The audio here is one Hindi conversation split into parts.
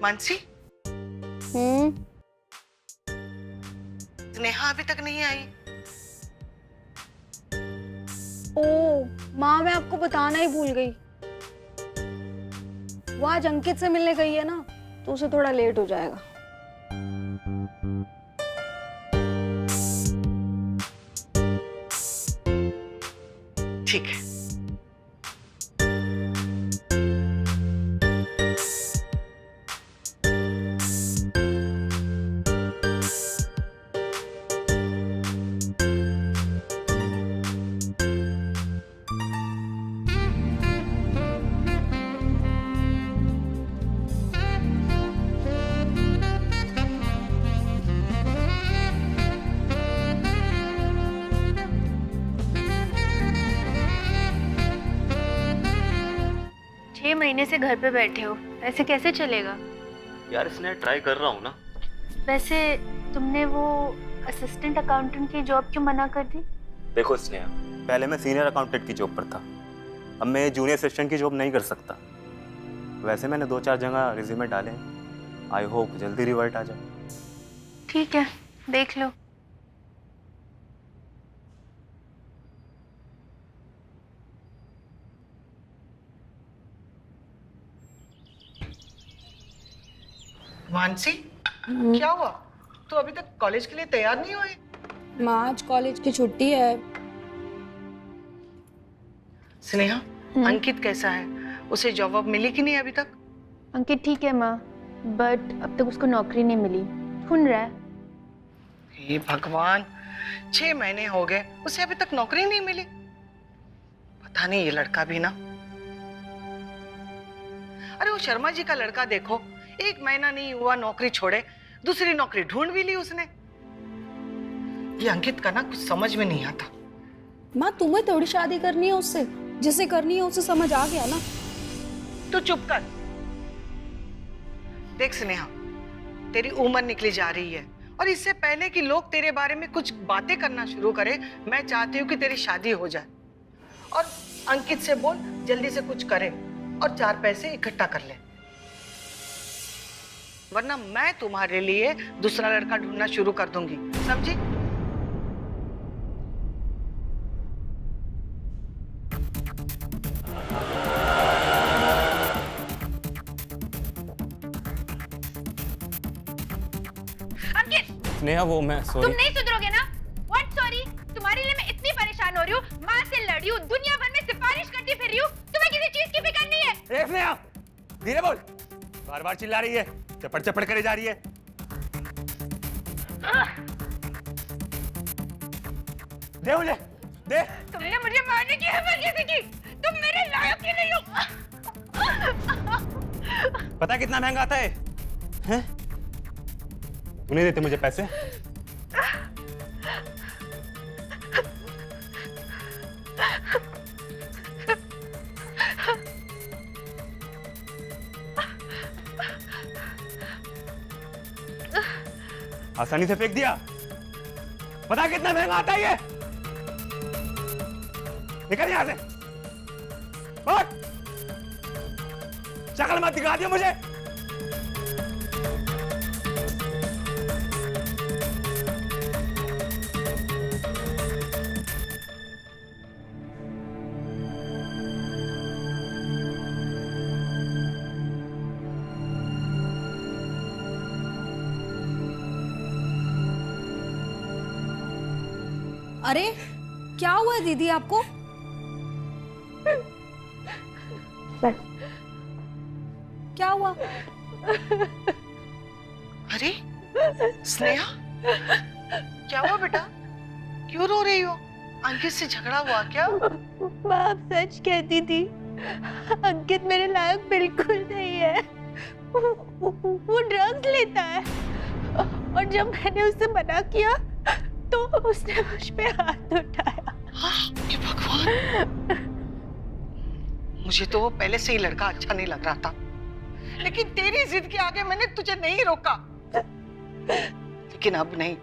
मानसी, हम्म। स्नेहा अभी तक नहीं आई। ओ माँ, मैं आपको बताना ही भूल गई। वो आज अंकित से मिलने गई है ना, तो उसे थोड़ा लेट हो जाएगा। ठीक है। महीने से घर पे बैठे हो, ऐसे कैसे चलेगा? यार इसने ट्राई कर रहा हूँ ना। वैसे तुमने वो असिस्टेंट अकाउंटेंट की जॉब क्यों मना कर दी? देखो स्नेहा, पहले मैं सीनियर अकाउंटेंट की जॉब पर था, अब मैं जूनियर असिस्टेंट की जॉब नहीं कर सकता। वैसे मैंने 2-4 जगह रिज्यूमे डाले, आई होप जल्दी रिवर्ट आ जाए। ठीक है, देख लो। मानसी, क्या हुआ? तू अभी तक कॉलेज के लिए तैयार नहीं हुई? माँ, आज कॉलेज की छुट्टी है। स्नेहा, अंकित कैसा है? उसे जॉब वॉब मिली कि नहीं अभी तक? अंकित ठीक है माँ, बट अब तक उसको नौकरी नहीं मिली, ढूंढ रहा है। हे भगवान, 6 महीने हो गए, उसे अभी तक नौकरी नहीं मिली। पता नहीं ये लड़का भी ना। अरे वो शर्मा जी का लड़का देखो, 1 महीना नहीं हुआ नौकरी छोड़े, दूसरी नौकरी ढूंढ भी ली उसने। ये अंकित का ना कुछ समझ में नहीं आता। माँ, तुम्हें थोड़ी शादी करनी है उससे, जिसे करनी है उसे समझ आ गया ना। तू चुप कर। देख स्नेहा, तेरी उम्र निकली जा रही है और इससे पहले कि लोग तेरे बारे में कुछ बातें करना शुरू करें, मैं चाहती हूँ कि तेरी शादी हो जाए। और अंकित से बोल जल्दी से कुछ करे और 4 पैसे इकट्ठा कर ले, वरना मैं तुम्हारे लिए दूसरा लड़का ढूंढना शुरू कर दूंगी, समझी? स्नेहा, वो मैं सॉरी। तुम नहीं सुधरोगे ना? What sorry? तुम्हारे लिए मैं इतनी परेशान हो रही हूँ, माँ से लड़ी हूँ, दुनिया भर में सिफारिश करती फिर रही हूँ, तुम्हें किसी चीज की फिक्र नहीं है? स्नेहा, धीरे बोल, बार-बार चिल्ला रही है, चपड़ चपड़ करे जा रही है। दे मुझे, दे। तुमने मुझे मारने की हिम्मत कैसे की? तुम मेरे लायक ही नहीं हो। पता है कितना महंगा आता है? हैं? तू नहीं देते मुझे पैसे? आसानी से फेंक दिया। पता है कितना महंगा आता है ये? निकल यहां से। भाग। शक्ल मत दिखा दिया मुझे। अरे क्या हुआ है दीदी आपको? क्या हुआ? अरे स्नेहा, क्या हुआ बेटा? क्यों रो रही हो? अंकित से झगड़ा हुआ क्या? माँ आप सच कहती थी, अंकित मेरे लायक बिल्कुल नहीं है। वो ड्रग्स लेता है और जब मैंने उससे मना किया तो उसने मुझ पे हाथ उठाया। हाँ, ये भगवान, मुझे तो वो पहले से ही लड़का अच्छा नहीं लग रहा था, लेकिन तेरी जिद के आगे मैंने तुझे नहीं रोका। लेकिन अब नहीं,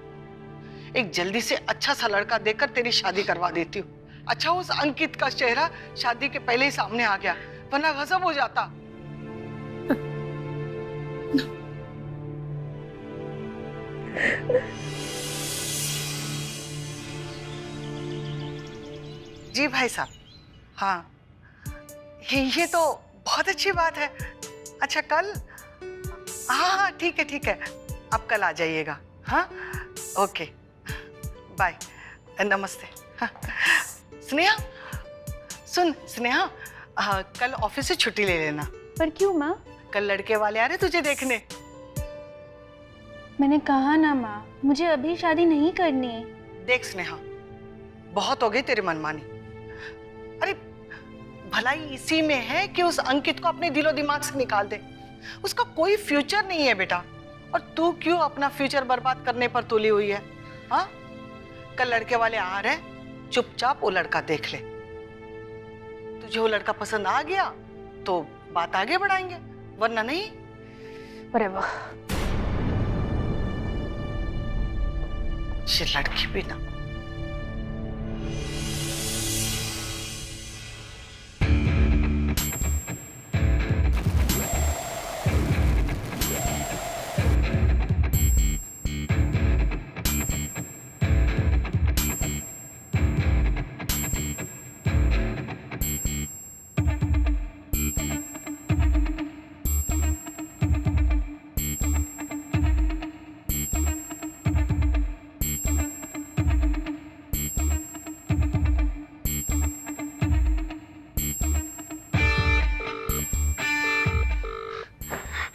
एक जल्दी से अच्छा सा लड़का देखकर तेरी शादी करवा देती हूँ। अच्छा उस अंकित का चेहरा शादी के पहले ही सामने आ गया, वरना गजब हो जाता। जी भाई साहब, हाँ ये तो बहुत अच्छी बात है। अच्छा कल, हाँ हाँ ठीक है, आप कल आ जाइएगा। हाँ ओके, बाय, नमस्ते। हाँ। स्नेहा, सुन स्नेहा, कल ऑफिस से छुट्टी ले लेना। पर क्यों माँ? कल लड़के वाले आ रहे तुझे देखने। मैंने कहा ना माँ, मुझे अभी शादी नहीं करनी है। देख स्नेहा, बहुत हो गई तेरी मनमानी। अरे भलाई इसी में है कि उस अंकित को अपने दिलो दिमाग से निकाल दे। उसका कोई फ्यूचर नहीं है बेटा, और तू क्यों अपना फ्यूचर बर्बाद करने पर तुली हुई है? हाँ, कल लड़के वाले आ रहे, चुपचाप वो लड़का देख ले। तुझे वो लड़का पसंद आ गया तो बात आगे बढ़ाएंगे, वरना नहीं। अरे वाह, ये लड़की भी ना।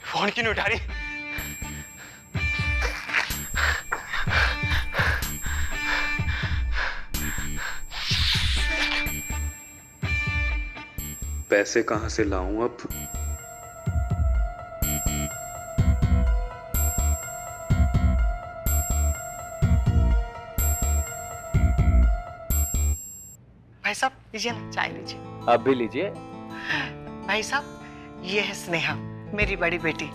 फोन क्यों नहीं उठा रही? पैसे कहां से लाऊं अब? भाई साहब लीजिए ना, चाय लीजिए। आप भी लीजिए। भाई साहब, ये है स्नेहा, मेरी बड़ी बेटी।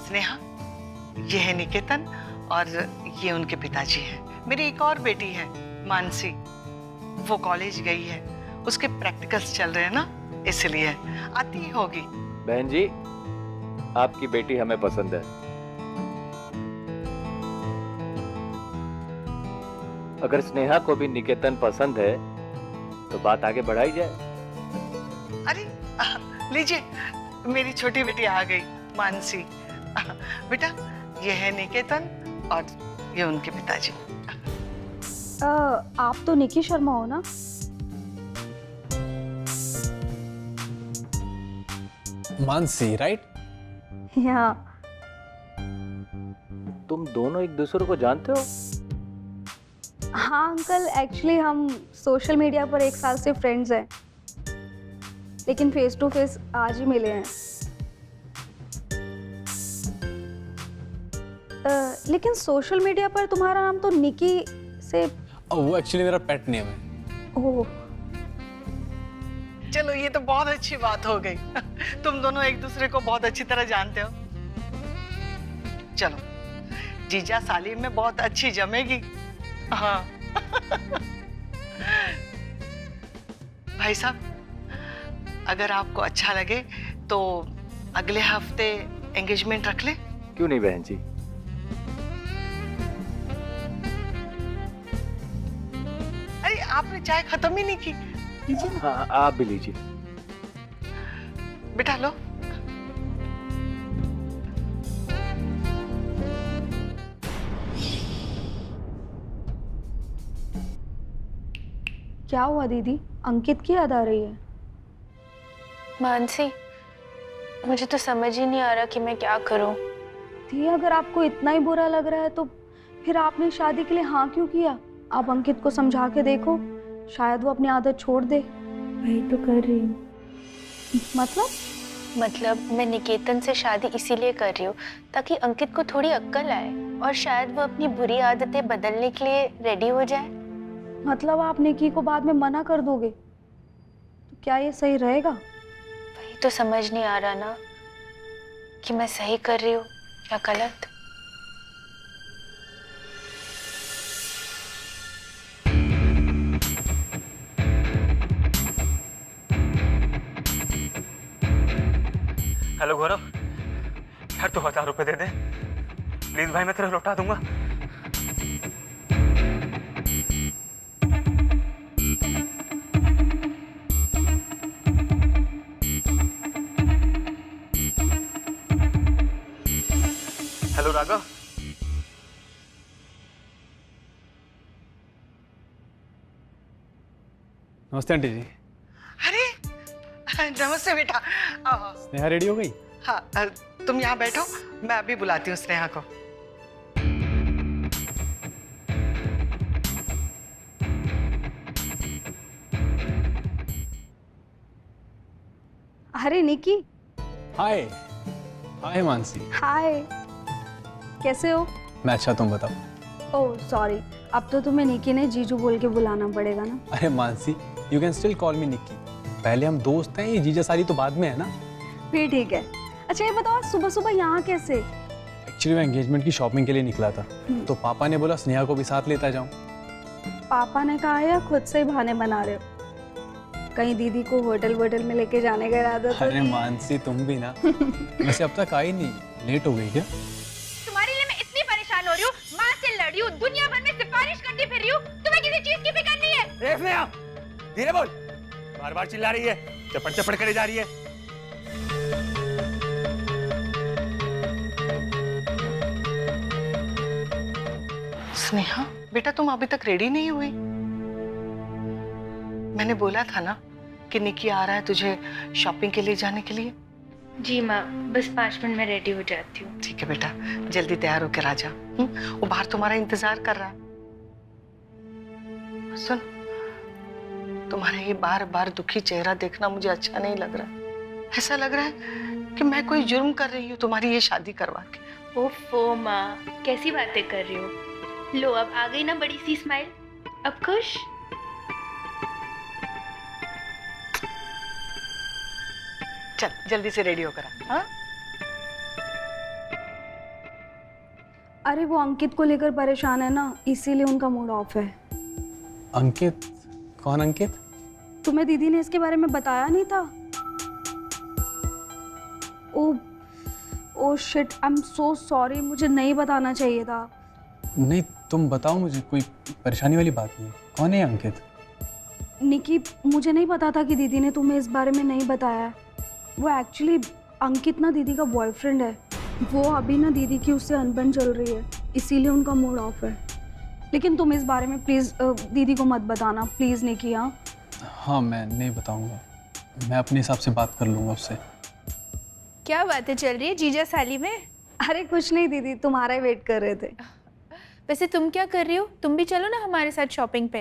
स्नेहा, ये है निकेतन और ये उनके पिताजी हैं। मेरी एक और बेटी है मानसी, वो कॉलेज गई है, उसके प्रैक्टिकल्स चल रहे हैं ना, इसलिए आती ही होगी। बहन जी, आपकी बेटी हमें पसंद है। अगर स्नेहा को भी निकेतन पसंद है तो बात आगे बढ़ाई जाए। अरे लीजिए, मेरी छोटी बेटी आ गई मानसी। बेटा, ये है निकेतन और ये उनके पिताजी। आप तो निकी शर्मा हो ना? मानसी, राइट? हाँ। तुम दोनों एक दूसरे को जानते हो? हाँ अंकल, एक्चुअली हम सोशल मीडिया पर 1 साल से फ्रेंड्स हैं, लेकिन फेस टू फेस आज ही मिले हैं। लेकिन सोशल मीडिया पर तुम्हारा नाम तो निकी से। वो एक्चुअली मेरा पेट नेम है। ओह, चलो ये तो बहुत अच्छी बात हो गई। तुम दोनों एक दूसरे को बहुत अच्छी तरह जानते हो। चलो, जीजा साली में बहुत अच्छी जमेगी। हाँ। भाई साहब, अगर आपको अच्छा लगे तो अगले हफ्ते एंगेजमेंट रख ले। क्यों नहीं बहन जी? अरे आपने चाय खत्म ही नहीं की। लीजिए ना। हाँ, आप भी लीजिए। बिठा लो। क्या हुआ दीदी? अंकित की याद आ रही है? मानसी, मुझे तो समझ ही नहीं आ रहा कि मैं क्या करूं। दी, अगर आपको इतना ही बुरा लग रहा है तो फिर आपने शादी के लिए हाँ क्यों किया? आप अंकित को समझा के देखो, शायद वो अपनी आदत छोड़ दे। वही तो कर रही हूँ। मतलब मैं निकेतन से शादी इसीलिए कर रही हूँ ताकि अंकित को थोड़ी अक्ल आए और शायद वो अपनी बुरी आदतें बदलने के लिए रेडी हो जाए। मतलब आप निकी को बाद में मना कर दोगे? तो क्या ये सही रहेगा? वही तो समझ नहीं आ रहा ना कि मैं सही कर रही हूँ या गलत। हेलो गौरव, यार तू 1000 रुपए दे दे प्लीज भाई, मैं तेरा लौटा दूंगा। हेलो राघव, नमस्ते आंटी जी। अरे नमस्ते बेटा। स्नेहा रेडी हो गई? हाँ, तुम यहाँ बैठो, मैं अभी बुलाती हूँ स्नेहा को। अरे निकी, हाय। हाय मानसी। हाय, कैसे हो? मैं अच्छा, तुम बताओ। ओह सॉरी, अब तो तुम्हें निकी ने जीजू बोल के बुलाना पड़ेगा ना। अरे Mansi, you can still call मी निक्की। पहले हम दोस्त हैं, ये जीजा सारी तो बाद में है ना। फिर ठीक है। अच्छा ये बताओ, सुबह सुबह यहाँ कैसे? एक्चुअली मैं एंगेजमेंट की शॉपिंग के लिए निकला था, तो पापा ने बोला स्नेहा को भी साथ लेता जाऊं। पापा ने कहा या खुद से ही बहाने बना रहे हो? कहीं दीदी को होटल वोटल में लेके जाने का इरादा तो अरे नहीं? मानसी तुम भी ना। वैसे अब तक आई नहीं, लेट हो गई क्या? तुम्हारे लिए मैं इतनी परेशान हो रही हूँ, माँ से लड़ी हूँ, दुनिया भर में सिफारिश करती फिर रही हूँ, तुम्हें किसी चीज की फिक्र नहीं है? स्नेहा धीरे बोल, बार बार चिल्ला रही है, चपड़ चपड़ करे जा रही है। स्नेहा बेटा, तुम अभी तक रेडी नहीं हुई? मैंने बोला था ना कि निकी आ रहा है तुझे शॉपिंग के लिए जाने के लिए। जी माँ, बस 5 मिनट में रेडी हो जाती हूँ। ठीक है बेटा, जल्दी तैयार होकर आ जा। वो बाहर तुम्हारा इंतजार कर रहा है। सुन, तुम्हारा ये बार बार दुखी चेहरा देखना मुझे अच्छा नहीं लग रहा। ऐसा लग रहा है कि मैं कोई जुर्म कर रही हूँ तुम्हारी ये शादी करवा के। ओफो माँ, कैसी बातें कर रही हो? लो अब आ गई ना बड़ी सी स्माइल, अब खुश? चल जल्दी से रेडी होकर आ। हाँ? अरे वो अंकित को लेकर परेशान है ना, इसीलिए उनका मूड ऑफ है। अंकित? कौन अंकित? तुम्हें दीदी ने इसके बारे में बताया नहीं था? Oh shit, I am so sorry, मुझे नहीं बताना चाहिए था। नहीं तुम बताओ मुझे, कोई परेशानी वाली बात नहीं है। कौन है अंकित? निकी, मुझे नहीं पता था कि दीदी ने तुम्हें इस बारे में नहीं बताया। वो एक्चुअली अंकित ना दीदी का बॉयफ्रेंड है। वो अभी ना दीदी की उससे अनबन चल रही है, इसीलिए उनका मूड ऑफ है। लेकिन तुम इस बारे में प्लीज़ दीदी को मत बताना, प्लीज़ निकी। हाँ हाँ मैं नहीं बताऊंगा, मैं अपने हिसाब से बात कर लूँगा उससे। क्या बातें चल रही है जीजा साली में? अरे कुछ नहीं दीदी, तुम्हारा ही वेट कर रहे थे। वैसे तुम क्या कर रही हो? तुम भी चलो ना हमारे साथ शॉपिंग पे।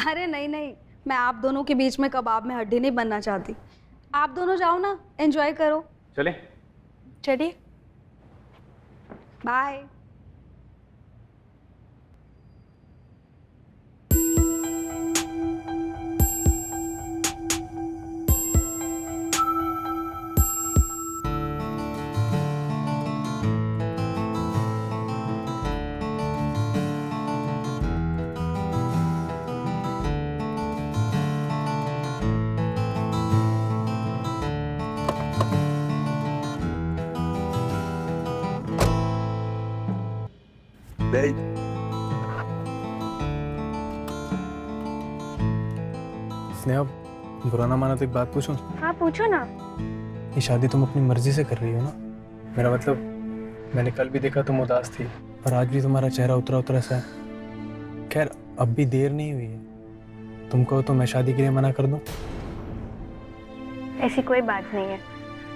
अरे नहीं नहीं, मैं आप दोनों के बीच में कबाब में हड्डी नहीं बनना चाहती। आप दोनों जाओ ना, एंजॉय करो। चले? चलिए। बाय। स्नेहा, बुरा ना माना तो एक बात पूछूं? हाँ पूछो ना। ये शादी तुम अपनी मर्जी से कर रही हो ना? मेरा मतलब, मैंने कल भी देखा तुम उदास थी और आज भी तुम्हारा चेहरा उतरा उतरा सा है। खैर अब भी देर नहीं हुई है, तुम कहो तो मैं शादी के लिए मना कर दूं? ऐसी कोई बात नहीं है,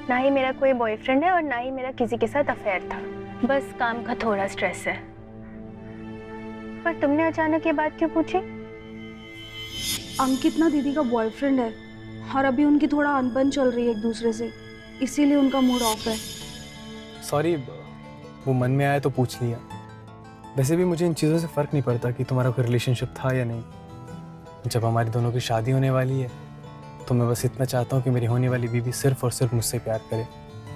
ना ही मेरा कोई बॉयफ्रेंड है और ना ही मेरा किसी के साथ अफेयर था। बस काम का थोड़ा स्ट्रेस है। पर तुमने अचानक ये बात क्यों पूछी? अंकित ना दीदी का बॉयफ्रेंड है और अभी उनकी थोड़ा अनबन चल रही है एक दूसरे से, इसीलिए उनका मूड ऑफ है। सॉरी, वो मन में आया तो पूछ लिया। वैसे भी मुझे इन चीज़ों से फ़र्क नहीं पड़ता कि तुम्हारा कोई रिलेशनशिप था या नहीं। जब हमारी दोनों की शादी होने वाली है तो मैं बस इतना चाहता हूँ कि मेरी होने वाली बीवी सिर्फ और सिर्फ मुझसे प्यार करे,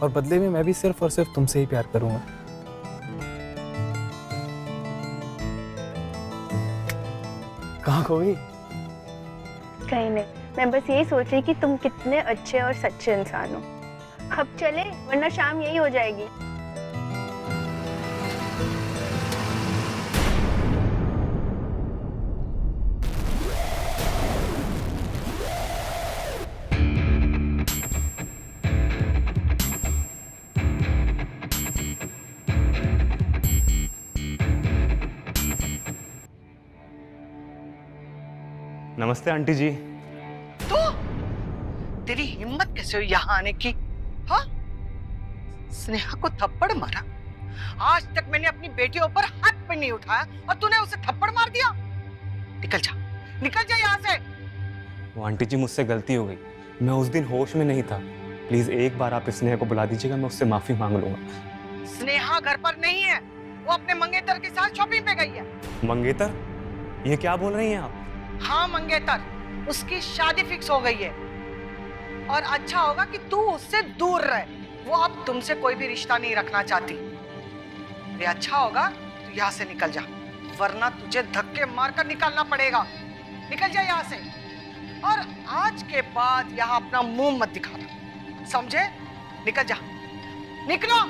और बदले में मैं भी सिर्फ और सिर्फ तुमसे ही प्यार करूँगा। कहाँ खो गई? कहीं नहीं, मैं बस यही सोच रही कि तुम कितने अच्छे और सच्चे इंसान हो। अब चले वरना शाम यही हो जाएगी। नमस्ते आंटी जी। तो तेरी हिम्मत कैसे हुई यहाँ आने की? हाँ, स्नेहा को थप्पड़ मारा? आज तक मैंने अपनी बेटियों पर हाथ भी नहीं उठाया और तूने उसे थप्पड़ मार दिया। निकल जा यहाँ से। वो आंटी जी, मुझसे गलती हो गई, मैं उस दिन होश में नहीं था। प्लीज एक बार आप स्नेहा को बुला दीजिएगा, मैं उससे माफी मांग लूंगा। स्नेहा घर पर नहीं है, वो अपने मंगेतर के साथ शॉपिंग पे गई है। मंगेतर? ये क्या बोल रही हैं आप? हाँ मंगेतर, उसकी शादी फिक्स हो गई है और अच्छा होगा कि तू उससे दूर रहे। वो अब तुमसे कोई भी रिश्ता नहीं रखना चाहती। ये अच्छा होगा तू यहाँ से निकल जा, वरना तुझे धक्के मारकर निकलना पड़ेगा। निकल जा यहाँ से और आज के बाद यहाँ अपना मुंह मत दिखाना, समझे? निकल जा, निकलो।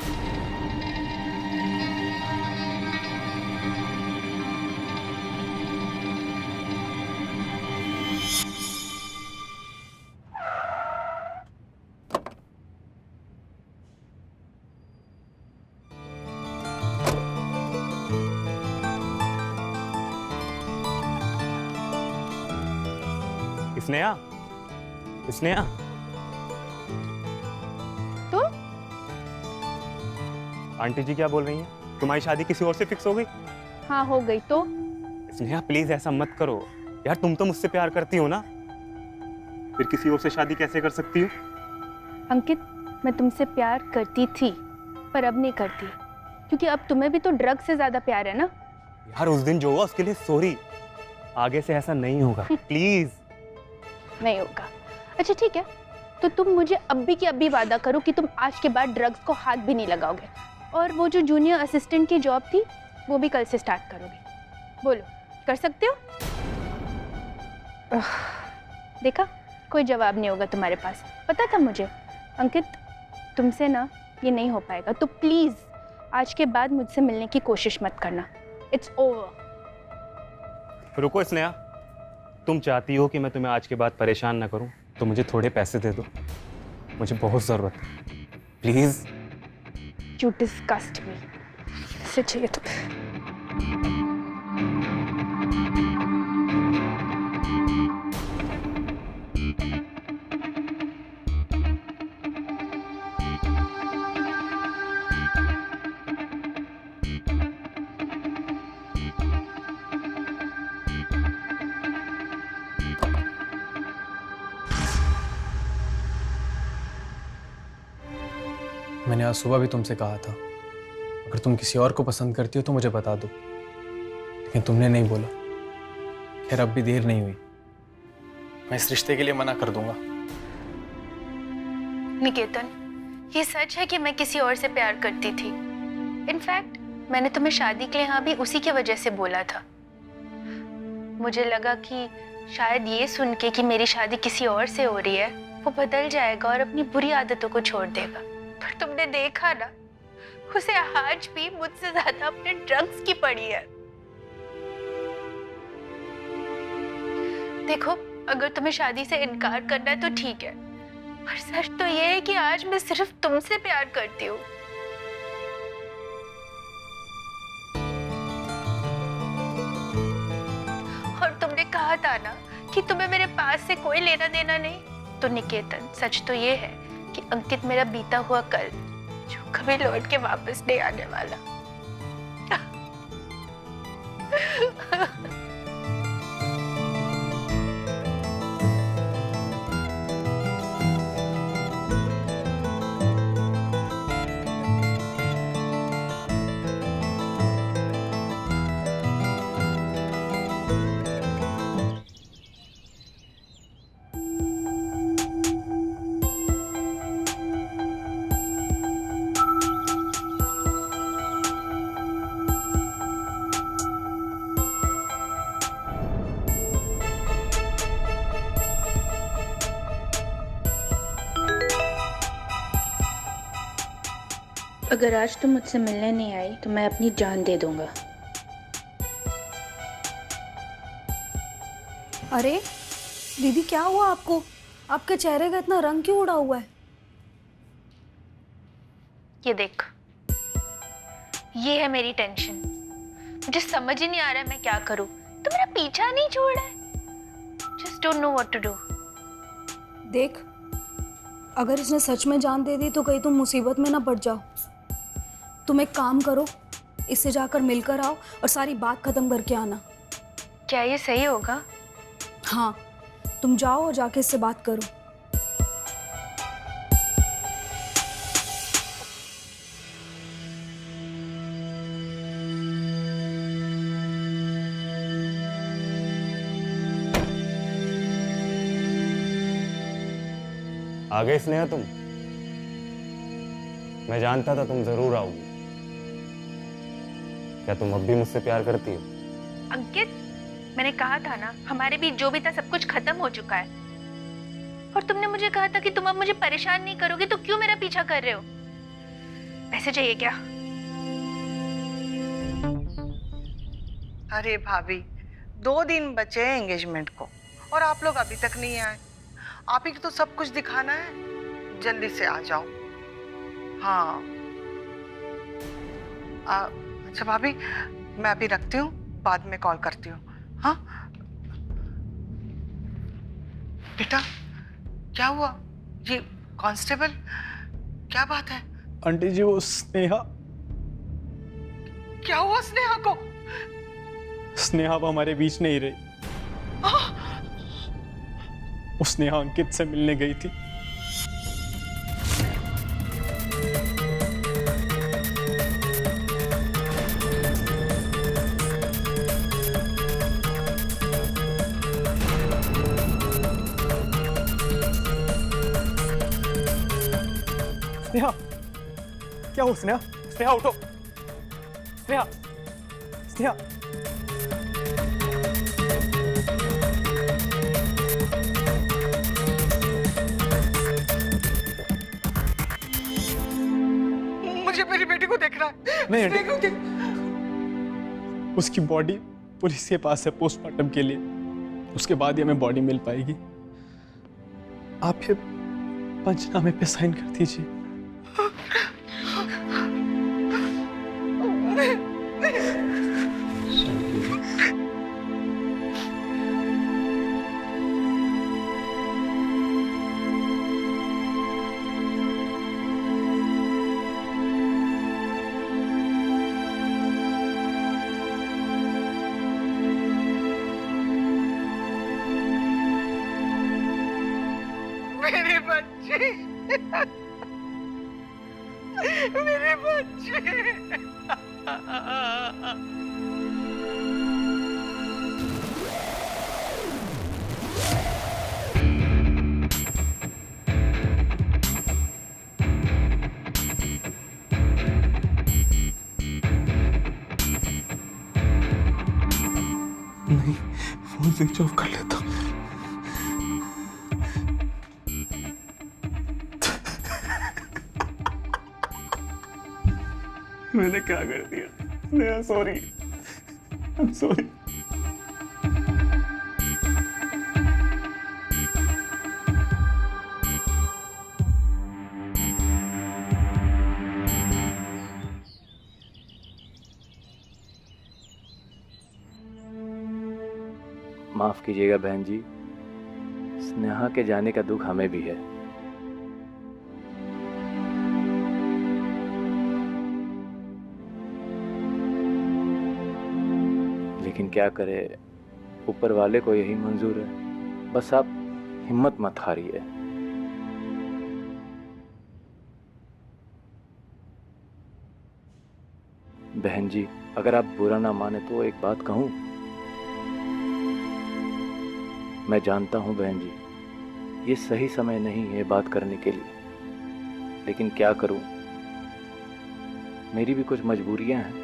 स्नेहा, स्नेहा। तो आंटी जी क्या बोल रही हैं? तुम्हारी शादी किसी और से फिक्स हो गई? हाँ हो गई। तो स्नेहा प्लीज ऐसा मत करो यार, तुम तो मुझसे प्यार करती हो ना, फिर किसी और से शादी कैसे कर सकती हो? अंकित, मैं तुमसे प्यार करती थी पर अब नहीं करती, क्योंकि अब तुम्हें भी तो ड्रग से ज्यादा प्यार है ना। यार उस दिन जो हुआ उसके लिए सॉरी, आगे से ऐसा नहीं होगा प्लीज। नहीं होगा। अच्छा ठीक है, तो तुम मुझे अभी की अभी वादा करो कि तुम आज के बाद ड्रग्स को हाथ भी नहीं लगाओगे, और वो जो जूनियर असिस्टेंट की जॉब थी वो भी कल से स्टार्ट करोगे। बोलो, कर सकते हो? देखा, कोई जवाब नहीं होगा तुम्हारे पास। पता था मुझे। अंकित, तुमसे ना ये नहीं हो पाएगा, तो प्लीज आज के बाद मुझसे मिलने की कोशिश मत करना। It's over. रुको स्नेहा, तुम चाहती हो कि मैं तुम्हें आज के बाद परेशान ना करूं, तो मुझे थोड़े पैसे दे दो, मुझे बहुत जरूरत है, प्लीज। You disgust me. से चाहिए तो मैंने आज सुबह भी तुमसे कहा था, अगर तुम किसी और को पसंद करती हो तो मुझे बता दो, लेकिन तुमने नहीं बोला। खैर अब भी देर नहीं हुई, मैं इस रिश्ते के लिए मना कर दूंगा। निकेतन, ये सच है कि मैं किसी और से प्यार करती थी। इनफैक्ट मैंने तुम्हें शादी के लिए हाँ भी उसी की वजह से बोला था। मुझे लगा कि शायद ये सुन के कि मेरी शादी किसी और से हो रही है, वो बदल जाएगा और अपनी बुरी आदतों को छोड़ देगा। पर तुमने देखा ना, उसे आज भी मुझसे ज्यादा अपने ड्रग्स की पड़ी है। देखो, अगर तुम्हें शादी से इनकार करना है तो ठीक है, पर सच तो ये है कि आज मैं सिर्फ तुमसे प्यार करती हूँ। और तुमने कहा था ना कि तुम्हें मेरे पास से कोई लेना देना नहीं, तो निकेतन सच तो ये है कि अंकित मेरा बीता हुआ कल, जो कभी लौट के वापस नहीं आने वाला। अगर आज तुम मुझसे मिलने नहीं आई तो मैं अपनी जान दे दूंगा। अरे दीदी, क्या हुआ आपको? आपके चेहरे का इतना रंग क्यों उड़ा हुआ है? ये देख, ये है मेरी टेंशन। मुझे समझ ही नहीं आ रहा है मैं क्या करूं। तो मेरा पीछा नहीं छोड़ रहा है। Just don't know what to do. देख, अगर इसने सच में जान दे दी तो कहीं तुम मुसीबत में ना पड़ जाओ। तुम एक काम करो, इससे जाकर मिलकर आओ और सारी बात खत्म करके आना। क्या ये सही होगा? हाँ, तुम जाओ और जाके इससे बात करो। आ गई स्नेहा तुम? मैं जानता था तुम जरूर आओगी। क्या तुम अब भी मुझसे प्यार करती हो? अंकित, मैंने कहा था ना, हमारे बीच जो भी था सब कुछ खत्म हो चुका है। और तुमने मुझे कहा था कि तुम अब मुझे परेशान नहीं करोगे, तो क्यों मेरा पीछा कर रहे हो? पैसे चाहिए क्या? अरे भाभी, 2 दिन बचे हैं एंगेजमेंट को और आप लोग अभी तक नहीं आए। आप ही को तो सब कुछ दिखाना है, जल्दी से आ जाओ। हाँ अच्छा भाभी, मैं अभी रखती हूँ, बाद में कॉल करती हूँ। हाँ बेटा, क्या हुआ? ये कांस्टेबल, क्या बात है? आंटी जी, वो स्नेहा। क्या हुआ स्नेहा को? स्नेहा अब हमारे बीच नहीं रही। वो स्नेहा अंकित से मिलने गई थी। स्नेहा, क्या हो स्नेहा? स्नेहा उठो। स्नेहा, स्नेहा। मुझे मेरी बेटी को देखना है। नहीं, देखो, उसकी बॉडी पुलिस के पास है पोस्टमार्टम के लिए। उसके बाद ही हमें बॉडी मिल पाएगी। आप ये पंचनामे पे साइन कर दीजिए। मेरे बच्चे, मेरे बच्चे। नहीं, फोन स्विच ऑफ कर लेता हूँ। मैंने क्या कर दिया? Sneha, sorry, I am sorry. माफ कीजिएगा बहन जी, स्नेहा के जाने का दुख हमें भी है। लेकिन क्या करे, ऊपर वाले को यही मंजूर है। बस आप हिम्मत मत हारिए। बहन जी, अगर आप बुरा ना माने तो एक बात कहूं। मैं जानता हूं बहन जी, ये सही समय नहीं है बात करने के लिए, लेकिन क्या करूं, मेरी भी कुछ मजबूरियां हैं।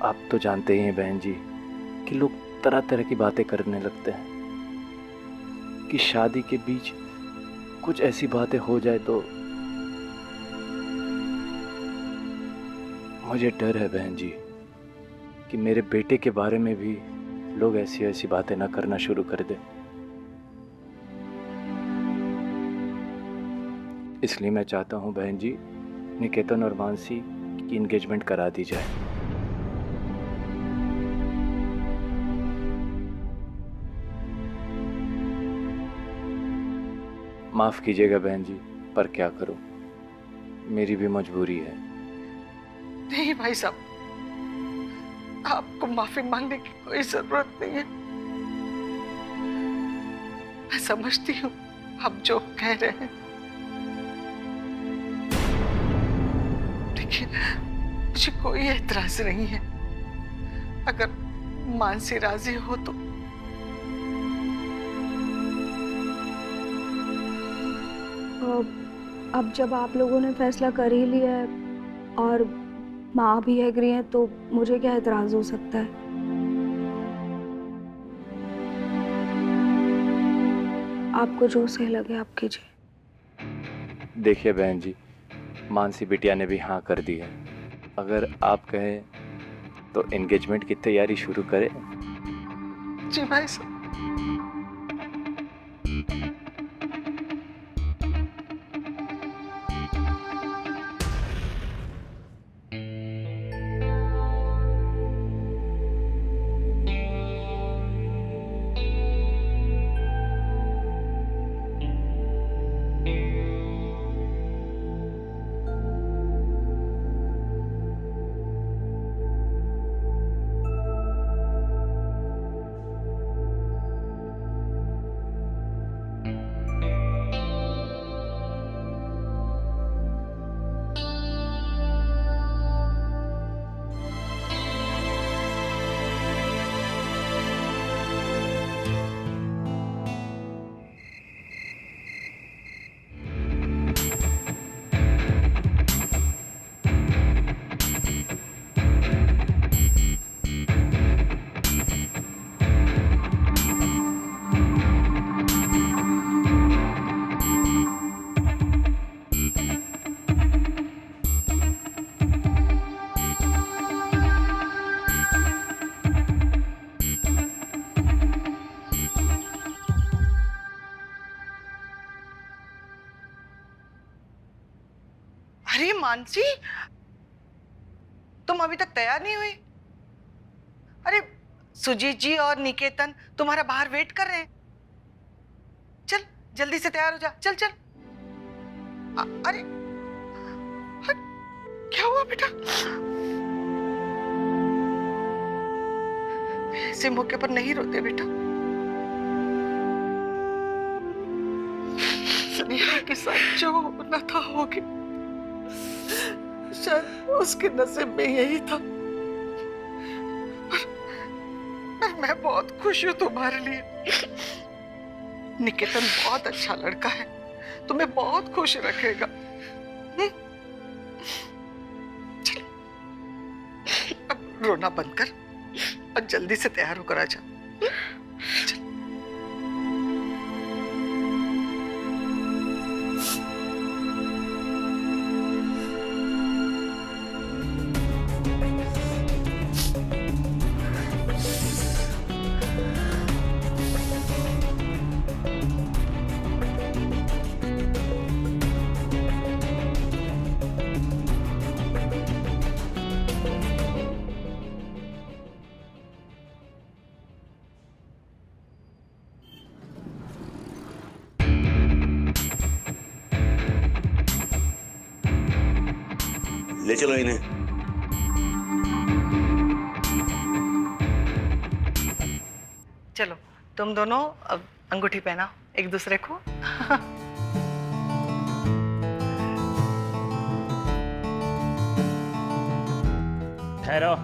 आप तो जानते ही हैं बहन जी कि लोग तरह तरह की बातें करने लगते हैं कि शादी के बीच कुछ ऐसी बातें हो जाए तो मुझे डर है बहन जी कि मेरे बेटे के बारे में भी लोग ऐसी ऐसी बातें ना करना शुरू कर दे। इसलिए मैं चाहता हूं बहन जी, निकेतन और मानसी की एंगेजमेंट करा दी जाए। माफ कीजिएगा बहन जी, पर क्या करूं, मेरी भी मजबूरी है। नहीं भाई साहब, आपको माफी मांगने की कोई जरूरत नहीं है। मैं समझती हूँ आप जो कह रहे हैं, लेकिन मुझे कोई एतराज नहीं है। अगर मानसी राजी हो तो। अब जब आप लोगों ने फैसला कर ही लिया है और माँ भी एग्री है तो मुझे क्या एतराज हो सकता है। आपको जो सही लगे आप कीजिए। देखिए बहन जी, मानसी बिटिया ने भी हाँ कर दी है। अगर आप कहें तो एंगेजमेंट की तैयारी शुरू करें। जी भाई साहब। अरे मानसी, तुम अभी तक तैयार नहीं हुई? अरे सुजीत जी और निकेतन तुम्हारा बाहर वेट कर रहे हैं। चल जल्दी से तैयार हो जा, चल चल। अरे क्या हुआ बेटा? ऐसे मौके पर नहीं रोते बेटा। स्नेहा के साथ जो होना था हो गया। शायद उसके नसीब में यही था। और मैं बहुत खुश हूँ तुम्हारे लिए। निकेतन बहुत अच्छा लड़का है, तुम्हें बहुत खुश रखेगा। चल, अब रोना बंद कर और जल्दी से तैयार होकर आ जा। चल। ले चलो इन्हें। चलो तुम दोनों अब अंगूठी पहनाओ एक दूसरे को। ठहरो।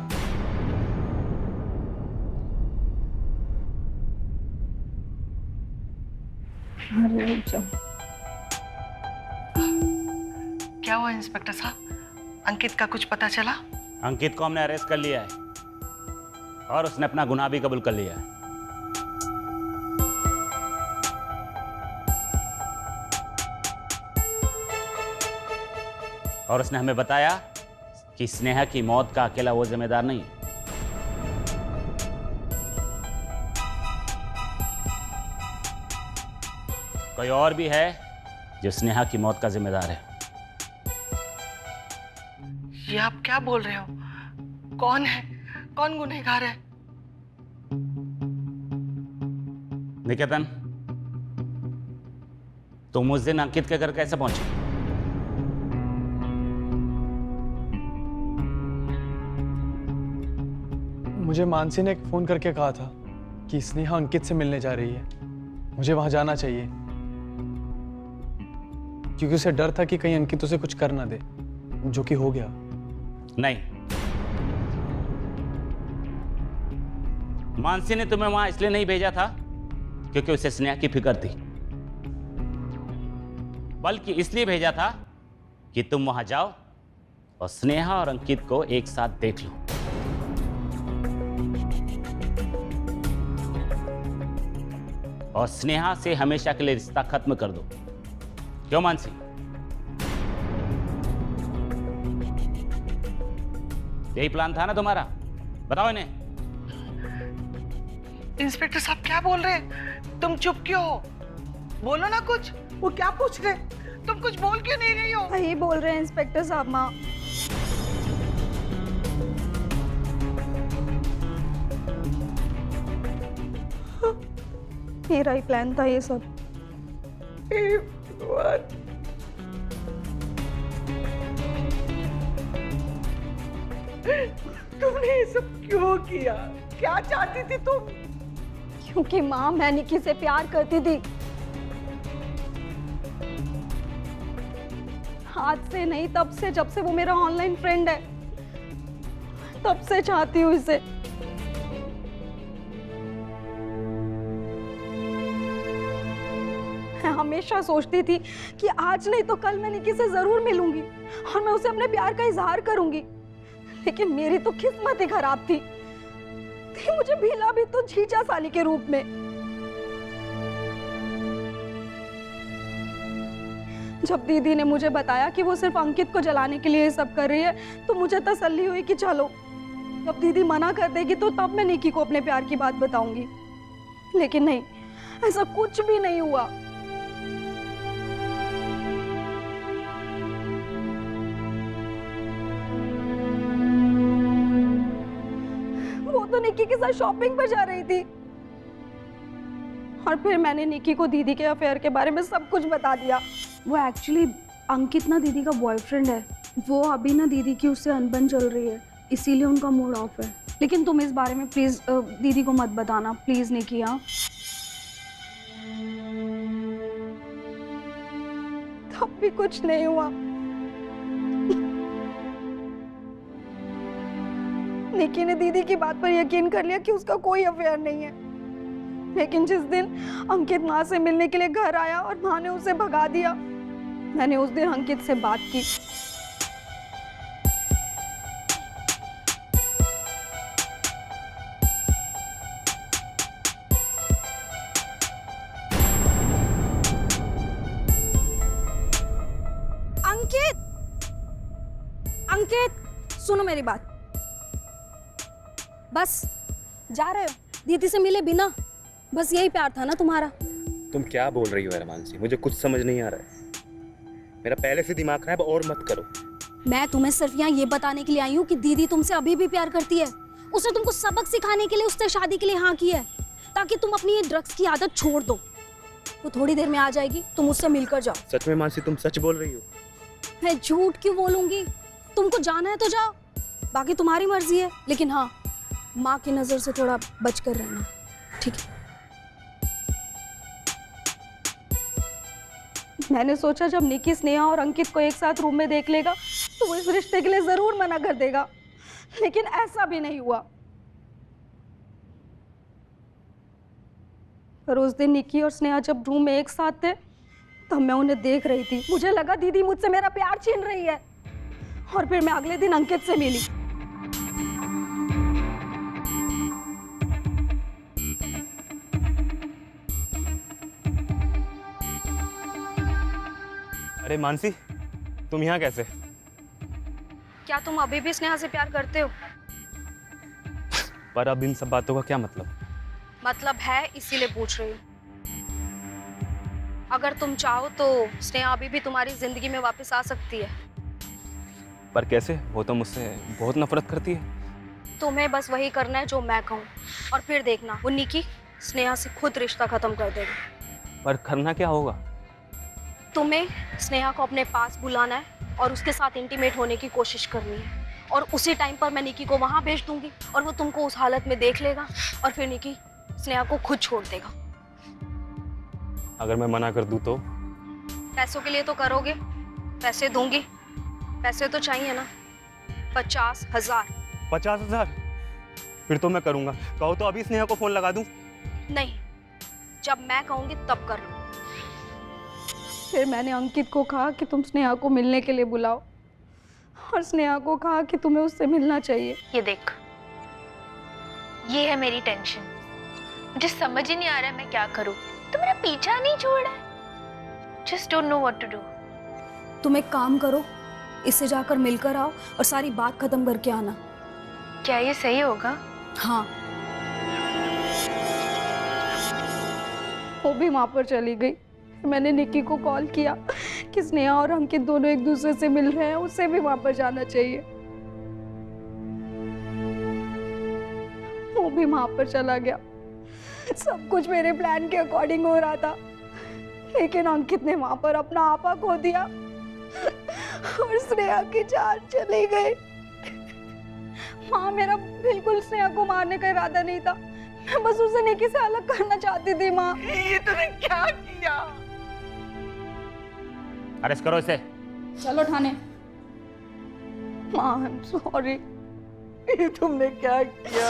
क्या हुआ इंस्पेक्टर साहब, अंकित का कुछ पता चला? अंकित को हमने अरेस्ट कर लिया है और उसने अपना गुनाह भी कबूल कर लिया है। और उसने हमें बताया कि स्नेहा की मौत का अकेला वो जिम्मेदार नहीं है। कोई और भी है जो स्नेहा की मौत का जिम्मेदार है। ये आप क्या बोल रहे हो? कौन है? कौन गुनहगार है? निकेतन, तुम उस दिन अंकित के घर कैसे पहुंचे? मुझे मानसी ने एक फ़ोन करके कहा था कि स्नेहा अंकित से मिलने जा रही है, मुझे वहां जाना चाहिए, क्योंकि उसे डर था कि कहीं अंकित उसे कुछ कर ना दे, जो कि हो गया। नहीं, मानसी ने तुम्हें वहां इसलिए नहीं भेजा था क्योंकि उसे स्नेहा की फिक्र थी, बल्कि इसलिए भेजा था कि तुम वहां जाओ और स्नेहा और अंकित को एक साथ देख लो। और स्नेहा से हमेशा के लिए रिश्ता खत्म कर दो। क्यों मानसी? यही प्लान था ना तुम्हारा? बताओ इन्हें। इंस्पेक्टर साहब क्या बोल रहे हैं? तुम चुप क्यों हो? बोलो ना कुछ। वो क्या पूछ रहे? तुम कुछ बोल क्यों नहीं रही हो? यही बोल रहे हैं इंस्पेक्टर साहब। माँ, मेरा ही प्लान था ये सब। तुमने ये सब क्यों किया? क्या चाहती थी तुम? क्योंकि माँ, मैं निकी से प्यार करती थी। आज से नहीं, तब से, जब से वो मेरा ऑनलाइन फ्रेंड है, तब से चाहती हूँ इसे। मैं हमेशा सोचती थी कि आज नहीं तो कल मैं निकी से जरूर मिलूंगी और मैं उसे अपने प्यार का इजहार करूंगी, लेकिन मेरी तो किस्मत ही खराब थी। मुझे भीला भी तो जीजा साली के रूप में। जब दीदी ने मुझे बताया कि वो सिर्फ अंकित को जलाने के लिए ये सब कर रही है, तो मुझे तसल्ली हुई कि चलो, जब दीदी मना कर देगी तो तब मैं निकी को अपने प्यार की बात बताऊंगी। लेकिन नहीं, ऐसा कुछ भी नहीं हुआ। वो तो निकी के साथ शॉपिंग पर जा रही थी और फिर मैंने निकी को दीदी के अफेयर के बारे में सब कुछ बता दिया। वो एक्चुअली अंकित ना दीदी का बॉयफ्रेंड है। वो अभी ना दीदी की उससे अनबन चल रही है, इसीलिए उनका मूड ऑफ है। लेकिन तुम इस बारे में प्लीज दीदी को मत बताना, प्लीज निकी। हाँ, तब भी कुछ नहीं हुआ। निकी ने दीदी की बात पर यकीन कर लिया कि उसका कोई अफेयर नहीं है। लेकिन जिस दिन अंकित माँ से मिलने के लिए घर आया और माँ ने उसे भगा दिया, मैंने उस दिन अंकित से बात की। अंकित, सुनो मेरी बात। बस जा रहे हो दीदी से मिले बिना? बस यही प्यार था ना तुम्हारा? तुम क्या बोल रही हो यार मानसी? मुझे कुछ समझ नहीं आ रहा है। मेरा पहले से दिमाग खराब, और मत करो। मैं तुम्हें सिर्फ यहाँ ये बताने के लिए आई हूँ कि दीदी तुमसे अभी भी प्यार करती है। उसने तुमको सबक सिखाने के लिए उससे शादी के लिए हाँ की है, ताकि तुम अपनी ये ड्रग्स की आदत छोड़ दो। वो थोड़ी देर में आ जाएगी, तुम उससे मिलकर जाओ। सच में मानसी, तुम सच बोल रही हो? मैं झूठ क्यों बोलूंगी? तुमको जाना है तो जाओ, बाकी तुम्हारी मर्जी है। लेकिन हाँ, माँ की नजर से थोड़ा बच कर रहना, ठीक है? मैंने सोचा जब निकी स्नेहा और अंकित को एक साथ रूम में देख लेगा तो वो इस रिश्ते के लिए जरूर मना कर देगा, लेकिन ऐसा भी नहीं हुआ। पर उस दिन निकी और स्नेहा जब रूम में एक साथ थे, तब मैं उन्हें देख रही थी। मुझे लगा दीदी मुझसे मेरा प्यार छीन रही है। और फिर मैं अगले दिन अंकित से मिली। अरे मानसी, तुम यहाँ कैसे? क्या तुम अभी भी स्नेहा से प्यार करते हो? पर अब इन सब बातों का क्या मतलब? मतलब है, इसीलिए पूछ रही हूँ। अगर तुम चाहो तो स्नेहा अभी भी तुम्हारी जिंदगी में वापस आ सकती है। पर कैसे? वो तो मुझसे बहुत नफरत करती है। तुम्हें बस वही करना है जो मैं कहूँ, और फिर देखना वो निकी स्नेहा से खुद रिश्ता खत्म कर देगी। पर करना क्या होगा? तुम्हें स्नेहा को अपने पास बुलाना है और उसके साथ इंटीमेट होने की कोशिश करनी है, और उसी टाइम पर मैं निकी को वहां भेज दूंगी और वो तुमको उस हालत में देख लेगा और फिर निकी स्नेहा को खुद छोड़ देगा। अगर मैं मना कर दूं तो? पैसों के लिए तो करोगे। पैसे दूंगी, पैसे तो चाहिए ना। 50,000। 50,000? फिर तो मैं करूंगा। कहो तो अभी स्नेहा को फोन लगा दूं? नहीं, जब मैं कहूंगी तब कर लो। फिर मैंने अंकित को कहा कि तुम स्नेहा को मिलने के लिए बुलाओ, और स्नेहा को कहा कि तुम्हें उससे मिलना चाहिए। ये देख, ये है मेरी टेंशन। मुझे समझ ही नहीं आ रहा है मैं क्या करूं। तो मेरा पीछा नहीं छोड़ रहा है। Just don't know what to do. तुम एक काम करो, इससे जाकर मिलकर आओ और सारी बात खत्म करके आना। क्या ये सही होगा? हाँ। वो भी वहां पर चली गई। मैंने निकी को कॉल किया कि स्नेहा और अंकित दोनों एक दूसरे से मिल रहे हैं, उसे भी वहां पर जाना चाहिए। वो भी वहां पर चला गया। सब कुछ मेरे प्लान के अकॉर्डिंग हो रहा था, लेकिन अंकित ने वहां पर अपना आपा खो दिया और स्नेहा की जान चली गई। माँ, मेरा बिल्कुल स्नेहा को मारने का इरादा नहीं था। मैं बस उसे निकी से अलग करना चाहती थी। माँ, ये तूने क्या किया? अरेस्ट करो इसे। चलो थाने। माँ, आई एम सॉरी। ये तुमने क्या किया?